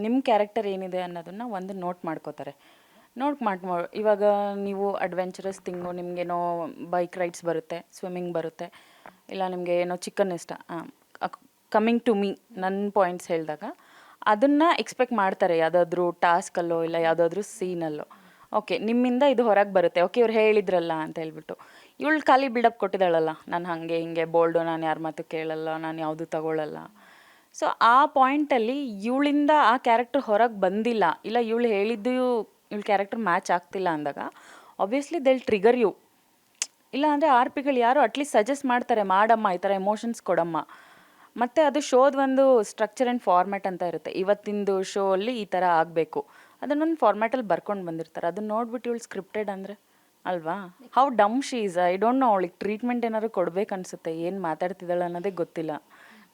ನಿಮ್ಮ ಕ್ಯಾರೆಕ್ಟರ್ ಏನಿದೆ ಅನ್ನೋದನ್ನು ಒಂದು ನೋಟ್ ಮಾಡ್ಕೋತಾರೆ. ಇವಾಗ ನೀವು ಅಡ್ವೆಂಚರಸ್ ಥಿಂಗು, ನಿಮಗೇನೋ ಬೈಕ್ ರೈಡ್ಸ್ ಬರುತ್ತೆ, ಸ್ವಿಮ್ಮಿಂಗ್ ಬರುತ್ತೆ, ಇಲ್ಲ ನಿಮಗೆ ಏನೋ ಚಿಕನ್ ಇಷ್ಟ, ಕಮ್ಮಿಂಗ್ ಟು ಮೀ ನನ್ನ ಪಾಯಿಂಟ್ಸ್ ಹೇಳಿದಾಗ ಅದನ್ನು ಎಕ್ಸ್ಪೆಕ್ಟ್ ಮಾಡ್ತಾರೆ ಯಾವುದಾದ್ರೂ ಟಾಸ್ಕಲ್ಲೋ ಇಲ್ಲ ಯಾವುದಾದ್ರೂ ಸೀನಲ್ಲೋ. ಓಕೆ, ನಿಮ್ಮಿಂದ ಇದು ಹೊರಗೆ ಬರುತ್ತೆ, ಓಕೆ ಇವ್ರು ಹೇಳಿದ್ರಲ್ಲ ಅಂತ ಹೇಳ್ಬಿಟ್ಟು ಇವಳು ಖಾಲಿ ಬಿಲ್ಡಪ್ ಕೊಟ್ಟಿದ್ದಾಳಲ್ಲ, ನಾನು ಹಾಗೆ ಹಿಂಗೆ ಬೋಲ್ಡು, ನಾನು ಯಾರ ಮಾತು ಕೇಳಲ್ಲ, ನಾನು ಯಾವುದು ತಗೊಳ್ಳಲ್ಲ. ಸೊ ಆ ಪಾಯಿಂಟಲ್ಲಿ ಇವಳಿಂದ ಆ ಕ್ಯಾರೆಕ್ಟರ್ ಹೊರಗೆ ಬಂದಿಲ್ಲ, ಇಲ್ಲ ಇವಳು ಹೇಳಿದ್ದು ಇವಳ ಕ್ಯಾರೆಕ್ಟರ್ ಮ್ಯಾಚ್ ಆಗ್ತಿಲ್ಲ ಅಂದಾಗ ಆಬ್ವಿಯಸ್ಲಿ ದೆಲ್ ಟ್ರಿಗರ್ ಯು. ಇಲ್ಲ ಅಂದರೆ RPಗಳು ಯಾರು ಅಟ್ಲೀಸ್ಟ್ ಸಜೆಸ್ಟ್ ಮಾಡ್ತಾರೆ, ಮಾಡಮ್ಮ ಈ ಥರ ಎಮೋಷನ್ಸ್ ಕೊಡಮ್ಮ. ಮತ್ತು ಅದು ಶೋದ ಒಂದು ಸ್ಟ್ರಕ್ಚರ್ ಆ್ಯಂಡ್ ಫಾರ್ಮ್ಯಾಟ್ ಅಂತ ಇರುತ್ತೆ. ಇವತ್ತಿಂದು ಶೋ ಅಲ್ಲಿ ಈ ಥರ ಆಗಬೇಕು, ಅದನ್ನೊಂದು ಫಾರ್ಮ್ಯಾಟಲ್ಲಿ ಬರ್ಕೊಂಡು ಬಂದಿರ್ತಾರೆ. ಅದನ್ನ ನೋಡ್ಬಿಟ್ಟು ಇವಳು ಸ್ಕ್ರಿಪ್ಟೆಡ್ ಅಂದರೆ ಅಲ್ವಾ? How dumb she is. I don't know, ಅವಳಿಗೆ ಟ್ರೀಟ್ಮೆಂಟ್ ಏನಾದ್ರು ಕೊಡಬೇಕನ್ಸುತ್ತೆ. ಏನು ಮಾತಾಡ್ತಿದ್ದಾಳೆ ಅನ್ನೋದೇ ಗೊತ್ತಿಲ್ಲ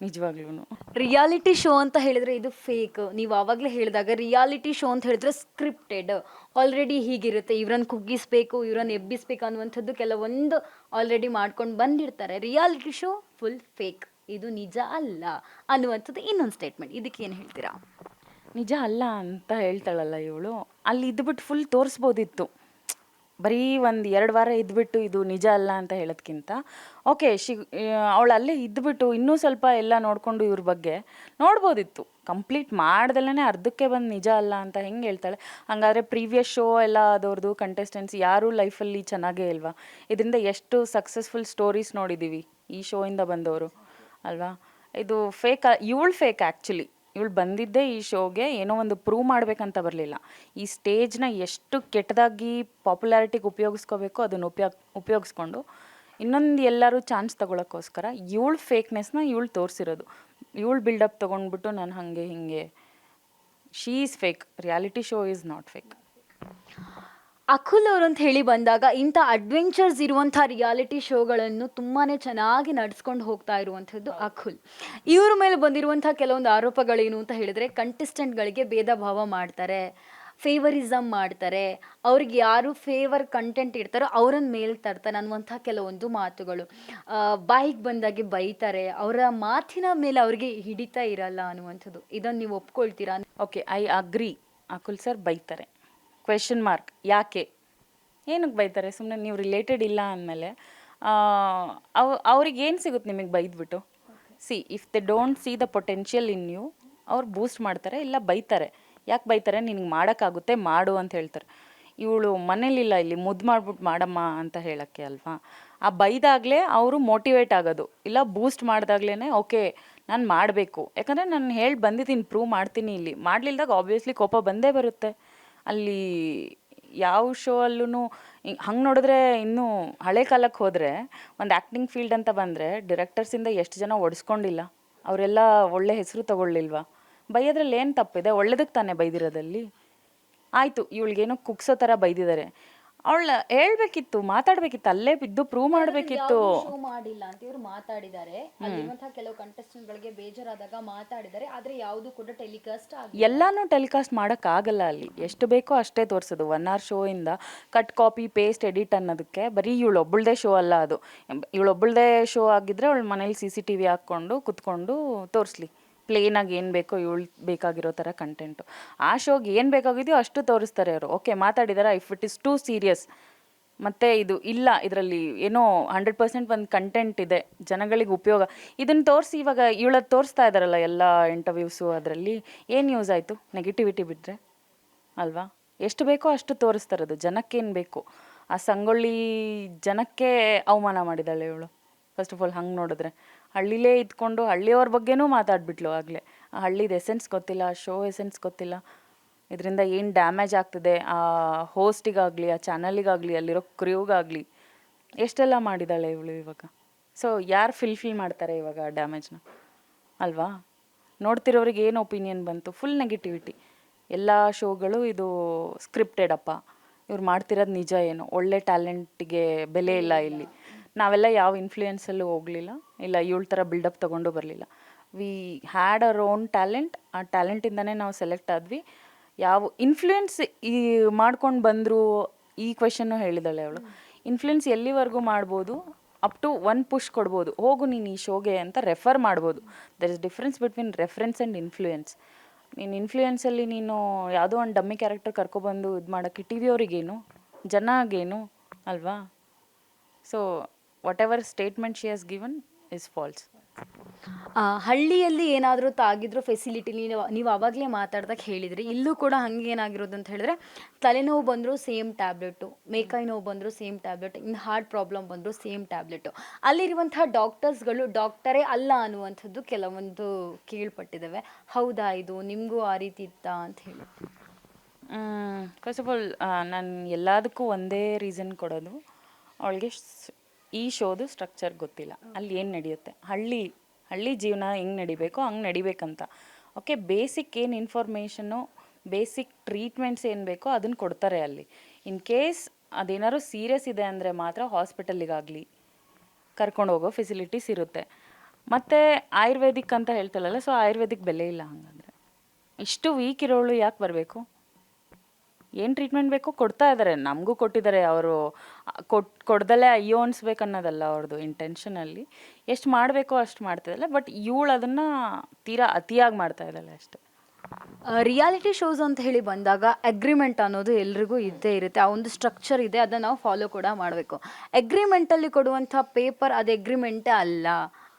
ನಿಜವಾಗ್ಲೂ. ರಿಯಾಲಿಟಿ ಶೋ ಅಂತ ಹೇಳಿದ್ರೆ ಇದು ಫೇಕ್. ನೀವು ಆವಾಗಲೇ ಹೇಳಿದಾಗ ರಿಯಾಲಿಟಿ ಶೋ ಅಂತ ಹೇಳಿದ್ರೆ ಸ್ಕ್ರಿಪ್ಟೆಡ್, ಆಲ್ರೆಡಿ ಹೀಗಿರುತ್ತೆ, ಇವ್ರನ್ನ ಕುಗ್ಗಿಸ್ಬೇಕು, ಇವ್ರನ್ನ ಎಬ್ಬಿಸ್ಬೇಕು ಅನ್ನುವಂಥದ್ದು ಕೆಲವೊಂದು ಆಲ್ರೆಡಿ ಮಾಡ್ಕೊಂಡು ಬಂದಿರ್ತಾರೆ. ರಿಯಾಲಿಟಿ ಶೋ ಫುಲ್ ಫೇಕ್, ಇದು ನಿಜ ಅಲ್ಲ ಅನ್ನುವಂಥದ್ದು ಇನ್ನೊಂದು ಸ್ಟೇಟ್ಮೆಂಟ್. ಇದಕ್ಕೆ ಏನು ಹೇಳ್ತೀರಾ? ನಿಜ ಅಲ್ಲ ಅಂತ ಹೇಳ್ತಾಳಲ್ಲ ಇವಳು, ಅಲ್ಲಿ ಇದ್ಬಿಟ್ಟು ಫುಲ್ ತೋರಿಸ್ಬೋದಿತ್ತು. ಬರೀ 1-2 ವಾರ ಇದ್ಬಿಟ್ಟು ಇದು ನಿಜ ಅಲ್ಲ ಅಂತ ಹೇಳೋದ್ಕಿಂತ ಓಕೆ ಅವಳು ಅಲ್ಲೇ ಇದ್ಬಿಟ್ಟು ಇನ್ನೂ ಸ್ವಲ್ಪ ಎಲ್ಲ ನೋಡಿಕೊಂಡು ಇವ್ರ ಬಗ್ಗೆ ನೋಡ್ಬೋದಿತ್ತು. ಕಂಪ್ಲೀಟ್ ಮಾಡ್ದಲ್ಲೇ ಅರ್ಧಕ್ಕೆ ಬಂದು ನಿಜ ಅಲ್ಲ ಅಂತ ಹೆಂಗೆ ಹೇಳ್ತಾಳೆ? ಹಾಗಾದರೆ ಪ್ರೀವಿಯಸ್ ಶೋ ಎಲ್ಲ ಅದವ್ರದ್ದು ಕಂಟೆಸ್ಟೆಂಟ್ಸ್ ಯಾರೂ ಲೈಫಲ್ಲಿ ಚೆನ್ನಾಗೇ ಇಲ್ವಾ? ಇದರಿಂದ ಎಷ್ಟು ಸಕ್ಸಸ್ಫುಲ್ ಸ್ಟೋರೀಸ್ ನೋಡಿದ್ದೀವಿ ಈ ಶೋಯಿಂದ ಬಂದವರು ಅಲ್ವಾ? ಇದು ಫೇಕ್. ಇವಳು ಫೇಕ್ ಆ್ಯಕ್ಚುಲಿ. ಇವಳು ಬಂದಿದ್ದೇ ಈ ಶೋಗೆ ಏನೋ ಒಂದು ಪ್ರೂವ್ ಮಾಡಬೇಕಂತ ಬರಲಿಲ್ಲ. ಈ ಸ್ಟೇಜ್ನ ಎಷ್ಟು ಕೆಟ್ಟದಾಗಿ ಪಾಪ್ಯುಲಾರಿಟಿಗೆ ಉಪಯೋಗಿಸ್ಕೋಬೇಕು ಅದನ್ನು ಉಪಯೋಗಿಸ್ಕೊಂಡು ಇನ್ನೊಂದು ಎಲ್ಲರೂ ಚಾನ್ಸ್ ತೊಗೊಳಕ್ಕೋಸ್ಕರ ಇವಳು ಫೇಕ್ನೆಸ್ನ ಇವಳು ತೋರಿಸಿರೋದು. ಇವಳು ಬಿಲ್ಡಪ್ ತೊಗೊಂಡ್ಬಿಟ್ಟು ನಾನು ಹಾಗೆ ಹಿಂಗೆ. She is fake. Reality show is not fake. Akul ಅವರು ಅಂತ ಹೇಳಿ ಬಂದಾಗ ಇಂಥ ಅಡ್ವೆಂಚರ್ಸ್ ಇರುವಂಥ ರಿಯಾಲಿಟಿ ಶೋಗಳನ್ನು ತುಂಬಾ ಚೆನ್ನಾಗಿ ನಡೆಸ್ಕೊಂಡು ಹೋಗ್ತಾ ಇರುವಂಥದ್ದು ಅಕುಲ್. ಇವ್ರ ಮೇಲೆ ಬಂದಿರುವಂಥ ಕೆಲವೊಂದು ಆರೋಪಗಳೇನು ಅಂತ ಹೇಳಿದ್ರೆ, ಕಂಟೆಸ್ಟೆಂಟ್ಗಳಿಗೆ ಭೇದ ಭಾವ ಮಾಡ್ತಾರೆ, ಫೇವರಿಸಮ್ ಮಾಡ್ತಾರೆ, ಅವ್ರಿಗೆ ಯಾರು ಫೇವರ್ ಕಂಟೆಂಟ್ ಇರ್ತಾರೋ ಅವ್ರನ್ನ ಮೇಲೆ ತರ್ತಾರೆ ಅನ್ನುವಂಥ ಕೆಲವೊಂದು ಮಾತುಗಳು. ಬಾಯಿಗೆ ಬಂದಾಗೆ ಬೈತಾರೆ, ಅವರ ಮಾತಿನ ಮೇಲೆ ಅವ್ರಿಗೆ ಹಿಡಿತಾ ಇರಲ್ಲ ಅನ್ನುವಂಥದ್ದು. ಇದನ್ನು ನೀವು ಒಪ್ಕೊಳ್ತೀರಾ? Okay, I agree. Akul sir ಬೈತಾರೆ. Question mark. ಯಾಕೆ, ಏನಕ್ಕೆ ಬೈತಾರೆ? ಸುಮ್ಮನೆ ನೀವು ರಿಲೇಟೆಡ್ ಇಲ್ಲ ಅಂದಮೇಲೆ ಅವ್ರಿಗೆ ಏನು ಸಿಗುತ್ತೆ ನಿಮಗೆ ಬೈದ್ಬಿಟ್ಟು? If they don't see the potential in you, ಅವ್ರು ಬೂಸ್ಟ್ ಮಾಡ್ತಾರೆ, ಇಲ್ಲ ಬೈತಾರೆ. ಯಾಕೆ ಬೈತಾರೆ? ನಿನಗೆ ಮಾಡೋಕ್ಕಾಗುತ್ತೆ ಮಾಡು ಅಂತ ಹೇಳ್ತಾರೆ. ಇವಳು ಮನೇಲಿಲ್ಲ, ಇಲ್ಲಿ ಮುದ್ದು ಮಾಡ್ಬಿಟ್ಟು ಮಾಡಮ್ಮ ಅಂತ ಹೇಳೋಕ್ಕೆ ಅಲ್ವಾ? ಆ ಬೈದಾಗಲೇ ಅವರು ಮೋಟಿವೇಟ್ ಆಗೋದು, ಇಲ್ಲ ಬೂಸ್ಟ್ ಮಾಡಿದಾಗ್ಲೇ ಓಕೆ ನಾನು ಮಾಡಬೇಕು, ಯಾಕಂದರೆ ನಾನು ಹೇಳಿ ಬಂದಿದ್ದೀನಿ, ಪ್ರೂವ್ ಮಾಡ್ತೀನಿ. ಇಲ್ಲಿ ಮಾಡಲಿಲ್ದಾಗ ಆಬ್ವಿಯಸ್ಲಿ ಕೋಪ ಬಂದೇ ಬರುತ್ತೆ. ಅಲ್ಲಿ ಯಾವ ಶೋ ಅಲ್ಲೂ ಹಂಗೆ ನೋಡಿದ್ರೆ ಇನ್ನೂ ಹಳೆ ಕಾಲಕ್ಕೆ ಹೋದರೆ, ಒಂದು ಆ್ಯಕ್ಟಿಂಗ್ ಫೀಲ್ಡ್ ಅಂತ ಬಂದರೆ ಡಿರೆಕ್ಟರ್ಸಿಂದ ಎಷ್ಟು ಜನ ಒಡಿಸ್ಕೊಂಡಿಲ್ಲ, ಅವರೆಲ್ಲ ಒಳ್ಳೆ ಹೆಸರು ತಗೊಳ್ಳಿಲ್ವಾ? ಬೈಯೋದ್ರಲ್ಲಿ ಏನು ತಪ್ಪಿದೆ? ಒಳ್ಳೇದಕ್ಕೆ ತಾನೇ ಬೈದಿರೋದಲ್ಲಿ. ಆಯಿತು, ಇವಳಿಗೇನೋ ಕುಗ್ಸೋ ಥರ ಬೈದಿದ್ದಾರೆ, ಅವಳ ಹೇಳ್ಬೇಕಿತ್ತು, ಮಾತಾಡ್ಬೇಕಿತ್ತು, ಅಲ್ಲೇ ಬಿದ್ದು ಪ್ರೂವ್ ಮಾಡಬೇಕಿತ್ತು. ಶೋ ಮಾಡಿಲ್ಲ ಅಂತ ಇವರು ಮಾತಾಡಿದ್ದಾರೆ. ಅಲ್ಲಿರುವಂತಹ ಕೆಲವು ಕಂಟೆಸ್ಟೆಂಟ್ ಗಳಿಗೆ ಬೇಜಾರಾದಾಗ ಮಾತಾಡಿದ್ದಾರೆ, ಆದ್ರೆ ಯಾವುದು ಕೂಡ ಟೆಲಿಕಾಸ್ಟ್ ಆಗಿಲ್ಲ. ಎಲ್ಲಾನು ಟೆಲಿಕಾಸ್ಟ್ ಮಾಡೋಕ್ಕಾಗಲ್ಲ. ಅಲ್ಲಿ ಎಷ್ಟು ಬೇಕೋ ಅಷ್ಟೇ ತೋರಿಸೋದು. 1 hour ಶೋ ಇಂದ ಕಟ್ ಕಾಪಿ ಪೇಸ್ಟ್ ಎಡಿಟ್ ಅನ್ನೋದಕ್ಕೆ ಬರೀ ಇವಳೊಬ್ಬಳದೇ ಶೋ ಅಲ್ಲ ಅದು. ಇವಳೊಬ್ಬಳದೇ ಶೋ ಆಗಿದ್ರೆ ಅವಳು ಮನೇಲಿ CCTV ಹಾಕ್ಕೊಂಡು ಕುತ್ಕೊಂಡು ತೋರಿಸ್ಲಿ, ಪ್ಲೇನಾಗಿ ಏನು ಬೇಕೋ ಇವಳು ಬೇಕಾಗಿರೋ ಥರ ಕಂಟೆಂಟು. ಆ ಶೋಗೆ ಏನು ಬೇಕಾಗಿದೆಯೋ ಅಷ್ಟು ತೋರಿಸ್ತಾರೆ ಅವರು. ಓಕೆ ಮಾತಾಡಿದಾರ, if it is too serious ಮತ್ತು ಇದು ಇಲ್ಲ ಇದರಲ್ಲಿ ಏನೋ 100% ಒಂದು ಕಂಟೆಂಟ್ ಇದೆ ಜನಗಳಿಗೆ ಉಪಯೋಗ ಇದನ್ನು ತೋರಿಸಿ ಇವಾಗ ಇವಳದ್ದು ತೋರಿಸ್ತಾ ಇದ್ದಾರಲ್ಲ ಎಲ್ಲ ಇಂಟರ್ವ್ಯೂಸು ಅದರಲ್ಲಿ ಏನು ಯೂಸ್ ಆಯಿತು ನೆಗೆಟಿವಿಟಿ ಬಿಟ್ಟರೆ ಅಲ್ವಾ ಎಷ್ಟು ಬೇಕೋ ಅಷ್ಟು ತೋರಿಸ್ತಾರದು ಜನಕ್ಕೇನು ಬೇಕು ಆ ಸಂಗೊಳ್ಳಿ ಜನಕ್ಕೆ ಅವಮಾನ ಮಾಡಿದ್ದಾಳೆ ಇವಳು ಫಸ್ಟ್ ಆಫ್ ಆಲ್ ಹಂಗೆ ನೋಡಿದ್ರೆ ಹಳ್ಳಿಲೇ ಇದ್ಕೊಂಡು ಹಳ್ಳಿಯವ್ರ ಬಗ್ಗೆನೂ ಮಾತಾಡ್ಬಿಟ್ಲು ಆಗಲೇ ಆ ಹಳ್ಳಿದ ಎಸೆನ್ಸ್ ಗೊತ್ತಿಲ್ಲ ಶೋ ಎಸೆನ್ಸ್ ಗೊತ್ತಿಲ್ಲ ಇದರಿಂದ ಏನು ಡ್ಯಾಮೇಜ್ ಆಗ್ತಿದೆ ಆ ಹೋಸ್ಟಿಗಾಗಲಿ ಆ ಚಾನಲಿಗಾಗಲಿ ಅಲ್ಲಿರೋ ಕ್ರ್ಯೂಗಾಗಲಿ ಎಷ್ಟೆಲ್ಲ ಮಾಡಿದ್ದಾಳೆ ಇವಳು ಇವಾಗ ಸೊ ಯಾರು ಫಿಲ್ ಮಾಡ್ತಾರೆ ಇವಾಗ ಆ ಡ್ಯಾಮೇಜ್ನ ಅಲ್ವಾ ನೋಡ್ತಿರೋರಿಗೆ ಏನು ಒಪಿನಿಯನ್ ಬಂತು ಫುಲ್ ನೆಗೆಟಿವಿಟಿ ಎಲ್ಲ ಶೋಗಳು ಇದು ಸ್ಕ್ರಿಪ್ಟೆಡ್ ಅಪ್ಪ ಇವ್ರು ಮಾಡ್ತಿರೋದು ನಿಜ ಏನು ಒಳ್ಳೆ ಟ್ಯಾಲೆಂಟಿಗೆ ಬೆಲೆ ಇಲ್ಲ ಇಲ್ಲಿ ನಾವೆಲ್ಲ ಯಾವ ಇನ್ಫ್ಲೂಯೆನ್ಸಲ್ಲೂ ಹೋಗಲಿಲ್ಲ ಇಲ್ಲ ಇವಳ ಥರ ಬಿಲ್ಡಪ್ ತೊಗೊಂಡು ಬರಲಿಲ್ಲ we had our own talent ಆ ಟ್ಯಾಲೆಂಟಿಂದನೇ ನಾವು ಸೆಲೆಕ್ಟ್ ಆದ್ವಿ ಯಾವ ಇನ್ಫ್ಲೂಯೆನ್ಸ್ ಈ ಮಾಡ್ಕೊಂಡು ಬಂದರು ಈ ಕ್ವೆಶನ್ನು ಹೇಳಿದಾಳೆ ಅವಳು ಇನ್ಫ್ಲೂಯೆನ್ಸ್ ಎಲ್ಲಿವರೆಗೂ ಮಾಡ್ಬೋದು ಅಪ್ ಟು ಒನ್ ಪುಷ್ ಕೊಡ್ಬೋದು ಹೋಗು ನೀನು ಈ ಶೋಗೆ ಅಂತ ರೆಫರ್ ಮಾಡ್ಬೋದು there is difference between reference and influence ನೀನು ಇನ್ಫ್ಲೂಯೆನ್ಸಲ್ಲಿ ನೀನು ಯಾವುದೋ ಒಂದು ಡಮ್ಮಿ ಕ್ಯಾರೆಕ್ಟರ್ ಕರ್ಕೊಬಂದು ಇದು ಮಾಡೋಕ್ಕೆ ಟಿ ವಿ ಅವ್ರಿಗೇನು ಜನಗೇನು ಅಲ್ವಾ so what ever statement she has given is false ಹಳ್ಳಿಯಲ್ಲಿ ಏನಾದರೂ ತಾಗಿದ್ರು ಫೆಸಿಲಿಟಿ ನೀವು ಆವಾಗಲೇ ಮಾತಾಡ್ದಾಗ ಹೇಳಿದ್ರಿ ಇಲ್ಲೂ ಕೂಡ ಹಂಗೆ ಏನಾಗಿರೋದು ಅಂತ ಹೇಳಿದ್ರೆ ತಲೆನೋವು ಬಂದರೂ ಸೇಮ್ ಟ್ಯಾಬ್ಲೆಟು ಮೇಕೈ ನೋವು ಬಂದರೂ ಸೇಮ್ ಟ್ಯಾಬ್ಲೆಟ್ ಇನ್ನು ಹಾರ್ಟ್ ಪ್ರಾಬ್ಲಮ್ ಬಂದರೂ ಸೇಮ್ ಟ್ಯಾಬ್ಲೆಟು ಅಲ್ಲಿರುವಂತಹ ಡಾಕ್ಟರ್ಸ್ಗಳು ಡಾಕ್ಟರೇ ಅಲ್ಲ ಅನ್ನುವಂಥದ್ದು ಕೆಲವೊಂದು ಕೇಳ್ಪಟ್ಟಿದ್ದಾವೆ ಹೌದಾ ಇದು ನಿಮಗೂ ಆ ರೀತಿ ಇತ್ತಾ ಅಂತ ಹೇಳಿ ಫಸ್ಟ್ ಆಫ್ ಆಲ್ ನಾನು ಎಲ್ಲದಕ್ಕೂ ಒಂದೇ ರೀಸನ್ ಕೊಡೋದು ಅವಳಿಗೆ ಈ ಶೋದು ಸ್ಟ್ರಕ್ಚರ್ ಗೊತ್ತಿಲ್ಲ ಅಲ್ಲಿ ಏನು ನಡೆಯುತ್ತೆ ಹಳ್ಳಿ ಜೀವನ ಹೆಂಗೆ ನಡಿಬೇಕೋ ಹಂಗೆ ನಡಿಬೇಕಂತ ಓಕೆ ಬೇಸಿಕ್ ಏನು ಇನ್ಫಾರ್ಮೇಷನ್ನು ಬೇಸಿಕ್ ಟ್ರೀಟ್ಮೆಂಟ್ಸ್ ಏನು ಬೇಕೋ ಅದನ್ನು ಕೊಡ್ತಾರೆ ಅಲ್ಲಿ ಇನ್ ಕೇಸ್ ಅದೇನಾದ್ರು ಸೀರಿಯಸ್ ಇದೆ ಅಂದರೆ ಮಾತ್ರ ಹಾಸ್ಪಿಟಲ್ಲಿಗಾಗಲಿ ಕರ್ಕೊಂಡು ಹೋಗೋ ಫೆಸಿಲಿಟೀಸ್ ಇರುತ್ತೆ ಮತ್ತು ಆಯುರ್ವೇದಿಕ್ ಅಂತ ಹೇಳ್ತಾರಲ್ಲ ಸೊ ಆಯುರ್ವೇದಿಕ್ ಬೆಲೆ ಇಲ್ಲ ಹಂಗಂದರೆ ಇಷ್ಟು ವೀಕ್ ಇರೋಳು ಯಾಕೆ ಬರಬೇಕು ಏನು ಟ್ರೀಟ್ಮೆಂಟ್ ಬೇಕೋ ಕೊಡ್ತಾ ಇದ್ದಾರೆ ನಮಗೂ ಕೊಟ್ಟಿದ್ದಾರೆ ಅವರು ಕೊಡ್ದಲ್ಲೇ ಅಯ್ಯೋ ಅನ್ಸ್ಬೇಕು ಅನ್ನೋದಲ್ಲ ಅವ್ರದ್ದು ಇಂಟೆನ್ಷನಲ್ಲಿ ಎಷ್ಟು ಮಾಡಬೇಕೋ ಅಷ್ಟು ಮಾಡ್ತಿದ್ದಲ್ಲ ಬಟ್ ಇವಳು ಅದನ್ನು ತೀರಾ ಅತಿಯಾಗಿ ಮಾಡ್ತಾ ಇದ್ದಾಳೆ ಅಷ್ಟೆ ರಿಯಾಲಿಟಿ ಶೋಸ್ ಅಂತ ಹೇಳಿ ಬಂದಾಗ ಅಗ್ರಿಮೆಂಟ್ ಅನ್ನೋದು ಎಲ್ರಿಗೂ ಇದ್ದೇ ಇರುತ್ತೆ ಆ ಒಂದು ಸ್ಟ್ರಕ್ಚರ್ ಇದೆ ಅದನ್ನು ನಾವು ಫಾಲೋ ಕೂಡ ಮಾಡಬೇಕು ಅಗ್ರಿಮೆಂಟಲ್ಲಿ ಕೊಡುವಂಥ ಪೇಪರ್ ಅದು ಅಗ್ರಿಮೆಂಟೇ ಅಲ್ಲ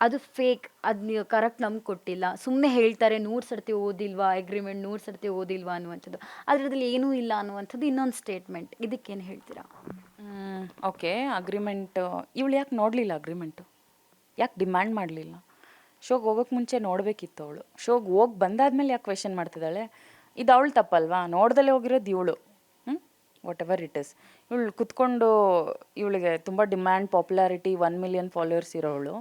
ಅದು ಫೇಕ್ ಅದು ನೀವು ಕರೆಕ್ಟ್ ನಮ್ಗೆ ಕೊಟ್ಟಿಲ್ಲ ಸುಮ್ಮನೆ ಹೇಳ್ತಾರೆ 100 ಸರ್ತಿ ಓದಿಲ್ವಾ ಅಗ್ರಿಮೆಂಟ್ 100 ಸರ್ತಿ ಓದಿಲ್ವಾ ಅನ್ನುವಂಥದ್ದು ಅದರಲ್ಲಿ ಏನೂ ಇಲ್ಲ ಅನ್ನುವಂಥದ್ದು ಇನ್ನೊಂದು ಸ್ಟೇಟ್ಮೆಂಟ್ ಇದಕ್ಕೇನು ಹೇಳ್ತೀರಾ ಓಕೆ ಅಗ್ರಿಮೆಂಟ್ ಇವಳು ಯಾಕೆ ನೋಡಲಿಲ್ಲ ಅಗ್ರಿಮೆಂಟು ಯಾಕೆ ಡಿಮ್ಯಾಂಡ್ ಮಾಡಲಿಲ್ಲ ಶೋಗೆ ಹೋಗೋಕ್ಕೆ ಮುಂಚೆ ನೋಡಬೇಕಿತ್ತು ಅವಳು ಶೋಗೆ ಹೋಗಿ ಬಂದಾದ್ಮೇಲೆ ಯಾಕೆ ಕ್ವೆಶನ್ ಮಾಡ್ತಿದ್ದಾಳೆ ಇದು ಅವಳು ತಪ್ಪಲ್ವಾ ನೋಡ್ದಲ್ಲೇ ಹೋಗಿರೋದು ಇವಳು ವಾಟ್ ಎವರ್ ಇಟ್ ಇಸ್ ಇವಳು ಕುತ್ಕೊಂಡು ಇವಳಿಗೆ ತುಂಬ ಡಿಮ್ಯಾಂಡ್ ಪಾಪ್ಯುಲಾರಿಟಿ 1 ಮಿಲಿಯನ್ ಫಾಲೋವರ್ಸ್ ಇರೋವಳು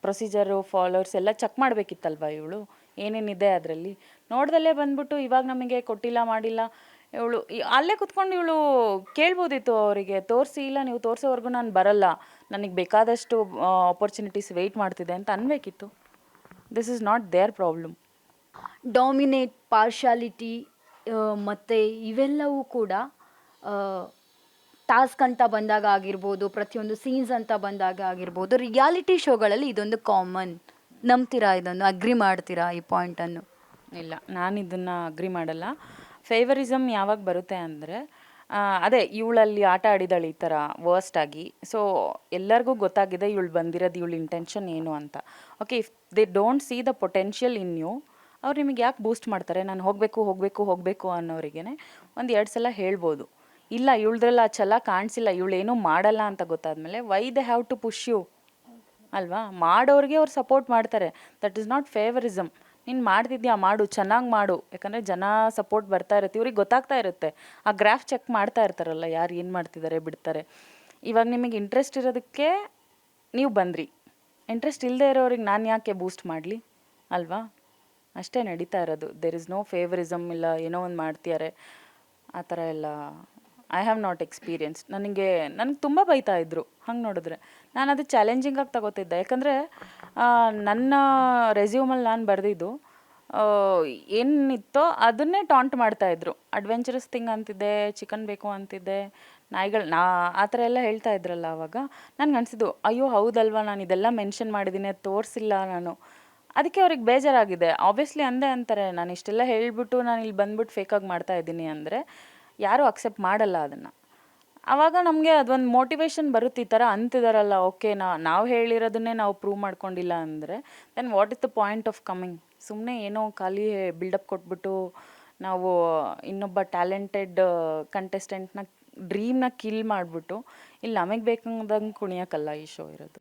ಪ್ರೊಸೀಜರು ಫಾಲೋವರ್ಸ್ ಎಲ್ಲ ಚೆಕ್ ಮಾಡಬೇಕಿತ್ತಲ್ವ ಇವಳು ಏನೇನಿದೆ ಅದರಲ್ಲಿ ನೋಡ್ದಲ್ಲೇ ಬಂದ್ಬಿಟ್ಟು ಇವಾಗ ನಮಗೆ ಕೊಟ್ಟಿಲ್ಲ ಮಾಡಿಲ್ಲ ಇವಳು ಅಲ್ಲೇ ಕುತ್ಕೊಂಡು ಇವಳು ಕೇಳ್ಬೋದಿತ್ತು ಅವರಿಗೆ ತೋರಿಸಿ ಇಲ್ಲ ನೀವು ತೋರಿಸೋವರೆಗೂ ನಾನು ಬರಲ್ಲ ನನಗೆ ಬೇಕಾದಷ್ಟು ಆಪರ್ಚುನಿಟೀಸ್ ವೆಯ್ಟ್ ಮಾಡ್ತಿದೆ ಅಂತ ಅನ್ಬೇಕಿತ್ತು this is not their problem dominate partiality ಮತ್ತು ಇವೆಲ್ಲವೂ ಕೂಡ ಟಾಸ್ಕ್ ಅಂತ ಬಂದಾಗ ಆಗಿರ್ಬೋದು ಪ್ರತಿಯೊಂದು ಸೀನ್ಸ್ ಅಂತ ಬಂದಾಗ ಆಗಿರ್ಬೋದು ರಿಯಾಲಿಟಿ ಶೋಗಳಲ್ಲಿ ಇದೊಂದು ಕಾಮನ್ ನಂಬ್ತೀರಾ ಇದನ್ನು ಅಗ್ರಿ ಮಾಡ್ತೀರಾ ಈ ಪಾಯಿಂಟನ್ನು ಇಲ್ಲ ನಾನು ಇದನ್ನು ಅಗ್ರಿ ಮಾಡಲ್ಲ ಫೇವರಿಸಮ್ ಯಾವಾಗ ಬರುತ್ತೆ ಅಂದರೆ ಅದೇ ಇವಳಲ್ಲಿ ಆಟ ಆಡಿದಾಳೆ ಈ ಥರ ವರ್ಸ್ಟ್ ಆಗಿ ಸೊ ಎಲ್ಲರಿಗೂ ಗೊತ್ತಾಗಿದೆ ಇವಳು ಬಂದಿರೋದು ಇವಳು ಇಂಟೆನ್ಷನ್ ಏನು ಅಂತ okay if they don't see the potential in you ಅವ್ರು ನಿಮಗೆ ಯಾಕೆ ಬೂಸ್ಟ್ ಮಾಡ್ತಾರೆ ನಾನು ಹೋಗಬೇಕು ಅನ್ನೋರಿಗೇ 1-2 ಸಲ ಹೇಳ್ಬೋದು ಇಲ್ಲ ಇವಳ್ದ್ರೆಲ್ಲ ಆ ಛಲ ಕಾಣಿಸಿಲ್ಲ ಇವಳೇನೂ ಮಾಡಲ್ಲ ಅಂತ ಗೊತ್ತಾದ್ಮೇಲೆ why they have to push you ಅಲ್ವಾ ಮಾಡೋರಿಗೆ ಅವ್ರು ಸಪೋರ್ಟ್ ಮಾಡ್ತಾರೆ ದಟ್ ಈಸ್ ನಾಟ್ ಫೇವರಿಸಮ್ ನೀನು ಮಾಡ್ತಿದ್ಯಾ ಮಾಡು ಚೆನ್ನಾಗಿ ಮಾಡು ಯಾಕಂದರೆ ಜನ ಸಪೋರ್ಟ್ ಬರ್ತಾ ಇರುತ್ತೆ ಇವ್ರಿಗೆ ಗೊತ್ತಾಗ್ತಾ ಇರುತ್ತೆ ಆ ಗ್ರಾಫ್ ಚೆಕ್ ಮಾಡ್ತಾ ಇರ್ತಾರಲ್ಲ ಯಾರು ಏನು ಮಾಡ್ತಿದ್ದಾರೆ ಬಿಡ್ತಾರೆ ಇವಾಗ ನಿಮಗೆ ಇಂಟ್ರೆಸ್ಟ್ ಇರೋದಕ್ಕೆ ನೀವು ಬಂದ್ರಿ ಇಂಟ್ರೆಸ್ಟ್ ಇಲ್ಲದೆ ಇರೋರಿಗೆ ನಾನು ಯಾಕೆ ಬೂಸ್ಟ್ ಮಾಡಲಿ ಅಲ್ವಾ ಅಷ್ಟೇ ನಡೀತಾ ಇರೋದು ದೇರ್ ಇಸ್ ನೋ ಫೇವರಿಸಮ್ ಇಲ್ಲ ಏನೋ ಒಂದು ಮಾಡ್ತಿದ್ದಾರೆ ಆ ಥರ ಎಲ್ಲ ಐ ಹ್ಯಾವ್ ನಾಟ್ ಎಕ್ಸ್ಪೀರಿಯನ್ಸ್ ನನಗೆ ತುಂಬ ಬೈತಾ ಇದ್ರು ಹಂಗೆ ನೋಡಿದ್ರೆ ನಾನು ಅದು ಚಾಲೆಂಜಿಂಗಾಗಿ ತಗೋತಿದ್ದೆ ಯಾಕಂದರೆ ನನ್ನ ರೆಸ್ಯೂಮಲ್ಲಿ ನಾನು ಬರೆದಿದ್ದು ಏನಿತ್ತೋ ಅದನ್ನೇ ಟಾಂಟ್ ಮಾಡ್ತಾಯಿದ್ರು ಅಡ್ವೆಂಚರಸ್ ಥಿಂಗ್ ಅಂತಿದ್ದೆ ಚಿಕನ್ ಬೇಕು ಅಂತಿದ್ದೆ ನಾಯಿಗಳು ಆ ಥರ ಎಲ್ಲ ಹೇಳ್ತಾ ಇದ್ರಲ್ಲ ಆವಾಗ ನನಗೆ ಅನಿಸಿದ್ದು ಅಯ್ಯೋ ಹೌದಲ್ವಾ ನಾನು ಇದೆಲ್ಲ ಮೆನ್ಷನ್ ಮಾಡಿದ್ದೀನಿ ಅದು ತೋರಿಸಿಲ್ಲ ನಾನು ಅದಕ್ಕೆ ಅವ್ರಿಗೆ ಬೇಜಾರಾಗಿದೆ ಆಬ್ವಿಯಸ್ಲಿ ಅಂತಾರೆ ನಾನು ಇಷ್ಟೆಲ್ಲ ಹೇಳಿಬಿಟ್ಟು ನಾನು ಇಲ್ಲಿ ಬಂದ್ಬಿಟ್ಟು ಫೇಕಾಗಿ ಮಾಡ್ತಾ ಇದ್ದೀನಿ ಅಂದರೆ ಯಾರೂ ಅಕ್ಸೆಪ್ಟ್ ಮಾಡಲ್ಲ ಅದನ್ನು ಆವಾಗ ನಮಗೆ ಅದೊಂದು ಮೋಟಿವೇಶನ್ ಬರುತ್ತೆ, ಈ ಥರ ಅಂತಿದಾರಲ್ಲ, ಓಕೆ ನಾವು ಹೇಳಿರೋದನ್ನೇ ನಾವು ಪ್ರೂವ್ ಮಾಡ್ಕೊಂಡಿಲ್ಲ ಅಂದರೆ then what is the point of coming. ಸುಮ್ಮನೆ ಏನೋ ಖಾಲಿ ಬಿಲ್ಡಪ್ ಕೊಟ್ಬಿಟ್ಟು ನಾವು ಇನ್ನೊಬ್ಬ ಟ್ಯಾಲೆಂಟೆಡ್ ಕಂಟೆಸ್ಟೆಂಟ್ನ ಡ್ರೀಮ್ನ ಕಿಲ್ ಮಾಡಿಬಿಟ್ಟು ಇಲ್ಲಿ ನಮಗೆ ಬೇಕಂದಂಗೆ ಕುಣಿಯೋಕ್ಕಲ್ಲ ಈ ಶೋ ಇರೋದು.